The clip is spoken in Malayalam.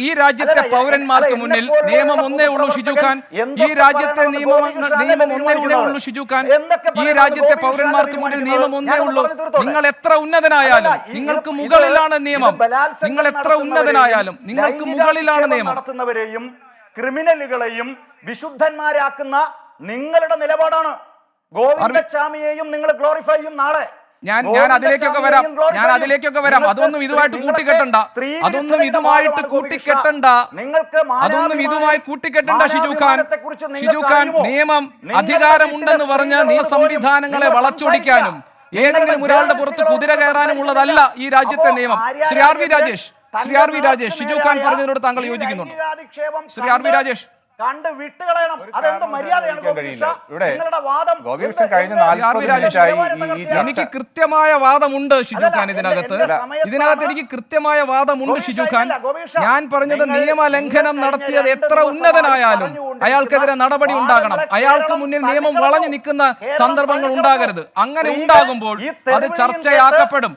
ഈ രാജ്യത്തെ പൗരന്മാർക്ക് മുന്നിൽ നിയമം ഒന്നേ ഉള്ളൂ ഷിജു ഖാൻ. ഈ രാജ്യത്തെ നിയമം ഒന്നേ ഉള്ളൂ ഷിജു ഖാൻ. ഈ രാജ്യത്തെ പൗരന്മാർക്ക് മുന്നിൽ നിയമം ഒന്നേ ഉള്ളൂ. നിങ്ങൾ എത്ര ഉന്നതനായാലും നിങ്ങൾക്ക് മുകളിലാണ് നിയമം. നിങ്ങൾ എത്ര ഉന്നതനായാലും നിങ്ങൾക്ക് മുകളിലാണ് നിയമം. നടത്തുന്നവരെയും ക്രിമിനലുകളെയും വിശുദ്ധന്മാരാക്കുന്ന നിങ്ങളുടെ നിലപാടാണ്. ഗോവിന്ദസ്വാമിയെയും നിങ്ങൾ ഗ്ലോറിഫൈ ചെയ്യും. നാളെ ഞാൻ അതിലേക്കൊക്കെ വരാം. അതൊന്നും ഇതുമായിട്ട് കൂട്ടിക്കെട്ടണ്ട. ഷിജു ഖാൻ. നിയമം അധികാരമുണ്ടെന്ന് പറഞ്ഞ് സംവിധാനങ്ങളെ വളച്ചൊടിക്കാനും ഏതെങ്കിലും ഒരാളുടെ പുറത്ത് കുതിര കയറാനും ഉള്ളതല്ല ഈ രാജ്യത്തെ നിയമം. ശ്രീ ആർ വി രാജേഷ് ഷിജു ഖാൻ പറഞ്ഞതിനോട് താങ്കൾ യോജിക്കുന്നുണ്ടോ? ശ്രീ ആർ വി രാജേഷ്, കണ്ട് വിട്ടുകളയണം. അതെന്ത് മര്യാദയാണ് എനിക്ക് കൃത്യമായ വാദമുണ്ട് ഷിജു ഖാൻ. ഇതിനകത്ത് എനിക്ക് കൃത്യമായ വാദമുണ്ട് ഷിജു ഖാൻ. ഞാൻ പറഞ്ഞത് നിയമലംഘനം നടത്തിയത് എത്ര ഉന്നതനായാലും അയാൾക്കെതിരെ നടപടി ഉണ്ടാകണം. അയാൾക്ക് മുന്നിൽ നിയമം വളഞ്ഞു നിൽക്കുന്ന സന്ദർഭങ്ങൾ ഉണ്ടാകരുത്. അങ്ങനെ ഉണ്ടാകുമ്പോൾ അത് ചർച്ചയാക്കപ്പെടും.